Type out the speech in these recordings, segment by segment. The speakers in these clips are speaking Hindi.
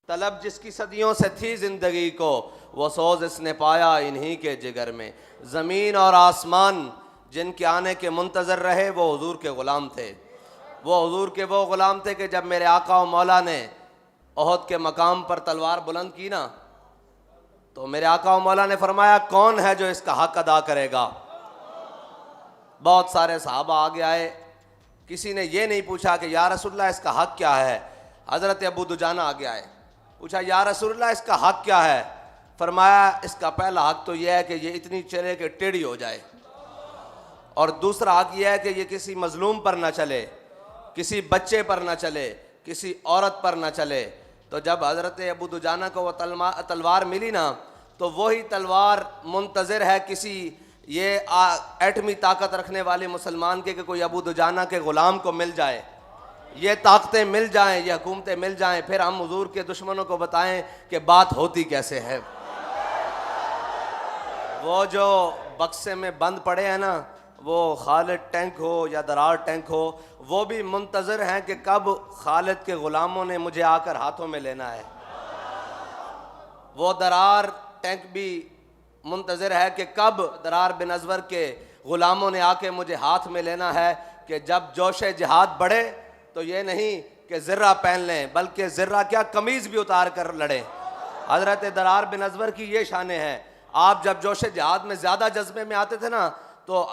तलब जिसकी सदियों से थी ज़िंदगी को, वो सोज इसने पाया इन्हीं के जिगर में। ज़मीन और आसमान जिनके आने के मुंतज़र रहे, वो हुजूर के ग़ुलाम थे। वो हुजूर के वो ग़ुलाम थे कि जब मेरे आका और मौला ने ओहद के मकाम पर तलवार बुलंद की ना, तो मेरे आका और मौला ने फरमाया, कौन है जो इसका हक अदा करेगा। बहुत सारे सहाबा आगे आए, किसी ने ये नहीं पूछा कि या रसूलल्लाह इसका हक क्या है। हज़रत अबू दुजाना आगे आए, पूछा या रसूलल्लाह इसका हक क्या है। फरमाया इसका पहला हक तो यह है कि ये इतनी चले कि टेढ़ी हो जाए, और दूसरा हक यह है कि ये किसी मजलूम पर ना चले, किसी बच्चे पर ना चले, किसी औरत पर ना चले। तो जब हज़रत अबू दुजाना को वो तलवार मिली ना, तो वही तलवार मुंतज़िर है किसी ये एटमी ताकत रखने वाले मुसलमान के कि कोई अबू दुजाना के ग़ुलाम को मिल जाए, ये ताकतें मिल जाएं, ये हुकूमतें मिल जाएं, फिर हम हुजूर के दुश्मनों को बताएं कि बात होती कैसे है। वो जो बक्से में बंद पड़े हैं ना, वो खालिद टैंक हो या दरार टैंक हो, वो भी मुंतज़र हैं कि कब खालिद के ग़ुलामों ने मुझे आकर हाथों में लेना है। वो दरार टैंक भी मुंतज़र है कि कब दरार बिन अज़वर के ग़ुलामों ने आके मुझे हाथ में लेना है। कि जब जोश जिहाद बढ़े तो ये नहीं कि ज़र्रा पहन लें, बल्कि ज़र्रा क्या कमीज़ भी उतार कर लड़ें। हज़रत दरार बिन अज़वर की ये शाने हैं। आप जब जोश जिहाद में ज़्यादा जज्बे में आते थे ना, तो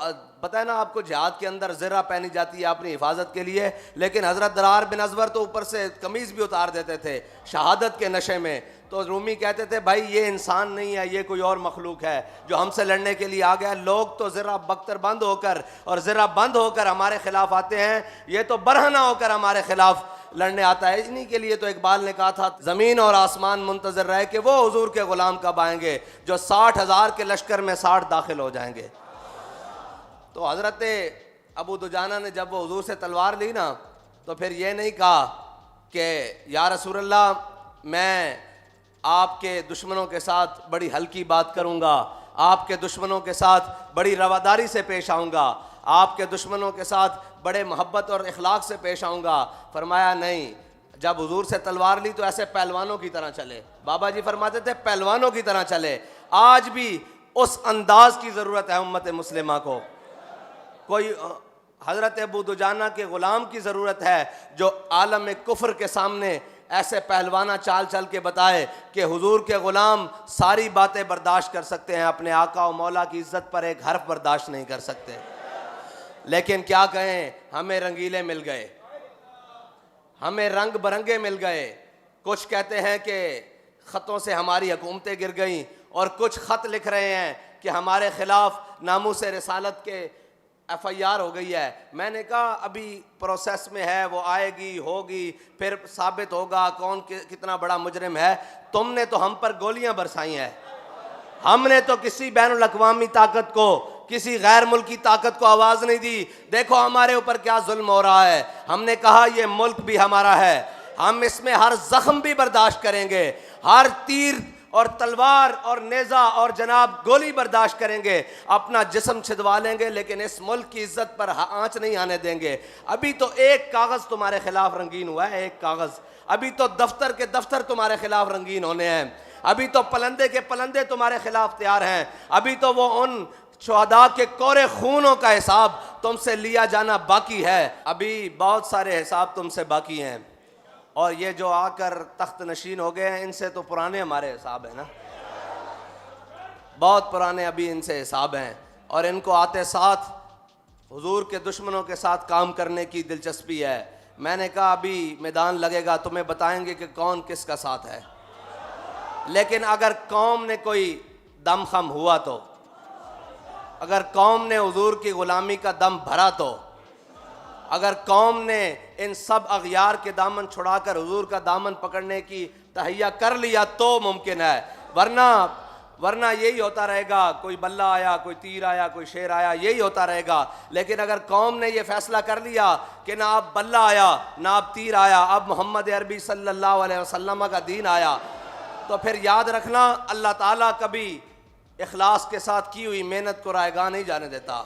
पता है ना आपको जिहाद के अंदर ज़र्रा पहनी जाती है अपनी हिफाजत के लिए, लेकिन हज़रत दरार बिन अज़वर तो ऊपर से कमीज़ भी उतार देते थे शहादत के नशे में। तो रूमी कहते थे भाई ये इंसान नहीं है, ये कोई और मखलूक है जो हमसे लड़ने के लिए आ गया। लोग तो ज़रा बख्तर बंद होकर और ज़रा बंद होकर हमारे खिलाफ आते हैं, ये तो बरहना होकर हमारे खिलाफ लड़ने आता है। इन्हीं के लिए तो इकबाल ने कहा था, ज़मीन और आसमान मुंतज़र रहे कि वो हुजूर के ग़ुलाम कब आएंगे जो 60,000 के लश्कर में 60 दाखिल हो जाएंगे। तो हज़रत अबू दुजाना ने जब वो हुजूर से तलवार ली ना, तो फिर ये नहीं कहा कि या रसूलल्लाह मैं आपके दुश्मनों के साथ बड़ी हल्की बात करूँगा, आपके दुश्मनों के साथ बड़ी रवादारी से पेश आऊँगा, आपके दुश्मनों के साथ बड़े मोहब्बत और इखलाक से पेश आऊँगा। फरमाया नहीं, जब हुजूर से तलवार ली तो ऐसे पहलवानों की तरह चले। बाबा जी फरमाते थे पहलवानों की तरह चले। आज भी उस अंदाज की ज़रूरत है उम्मत मुस्लिमा को। कोई हज़रत अबू दुजाना के ग़ुलाम की ज़रूरत है जो आलम कुफ्र के सामने ऐसे पहलवाना चाल चल के बताए कि हुजूर के ग़ुलाम सारी बातें बर्दाश्त कर सकते हैं, अपने आका और मौला की इज़्ज़त पर एक हर्फ बर्दाश्त नहीं कर सकते। लेकिन क्या कहें, हमें रंगीले मिल गए, हमें रंग बरंगे मिल गए। कुछ कहते हैं कि ख़तों से हमारी हुकूमतें गिर गईं, और कुछ ख़त लिख रहे हैं कि हमारे ख़िलाफ़ नामूस रिसालत के FIR हो गई है। मैंने कहा अभी प्रोसेस में है, वो आएगी होगी, फिर साबित होगा कौन कितना बड़ा मुजरिम है। तुमने तो हम पर गोलियां बरसाई हैं, हमने तो किसी बैनुल अक़वामी ताकत को, किसी गैर मुल्की ताकत को आवाज़ नहीं दी। देखो हमारे ऊपर क्या जुल्म हो रहा है। हमने कहा ये मुल्क भी हमारा है, हम इसमें हर जख्म भी बर्दाश्त करेंगे, हर तीर और तलवार और नेज़ा और जनाब गोली बर्दाश्त करेंगे, अपना जिस्म छिदवा लेंगे, लेकिन इस मुल्क की इज्जत पर आंच नहीं आने देंगे। अभी तो एक कागज़ तुम्हारे खिलाफ रंगीन हुआ है, एक कागज़। अभी तो दफ्तर के दफ्तर तुम्हारे खिलाफ रंगीन होने हैं, अभी तो पलंदे के पलंदे तुम्हारे खिलाफ तैयार हैं, अभी तो वो उन शुहदा के कोरे खूनों का हिसाब तुमसे लिया जाना बाकी है। अभी बहुत सारे हिसाब तुमसे बाकी हैं, और ये जो आकर तख्त नशीन हो गए हैं, इनसे तो पुराने हमारे हिसाब है ना, बहुत पुराने अभी इनसे हिसाब हैं। और इनको आते साथ हुजूर के दुश्मनों के साथ काम करने की दिलचस्पी है। मैंने कहा अभी मैदान लगेगा, तुम्हें बताएंगे कि कौन किसका साथ है। लेकिन अगर कौम ने कोई दम खम हुआ तो, अगर कौम ने हुजूर की ग़ुलामी का दम भरा तो, अगर कौम ने इन सब अग़यार के दामन छुड़ाकर हुजूर का दामन पकड़ने की तहैया कर लिया तो मुमकिन है। वरना यही होता रहेगा, कोई बल्ला आया, कोई तीर आया, कोई शेर आया, यही होता रहेगा। लेकिन अगर कौम ने ये फैसला कर लिया कि ना अब बल्ला आया ना अब तीर आया, अब मोहम्मद अरबी सल्लल्लाहु अलैहि वसल्लम का दीन आया, तो फिर याद रखना अल्लाह ताला कभी इखलास के साथ की हुई मेहनत को रायगा नहीं जाने देता।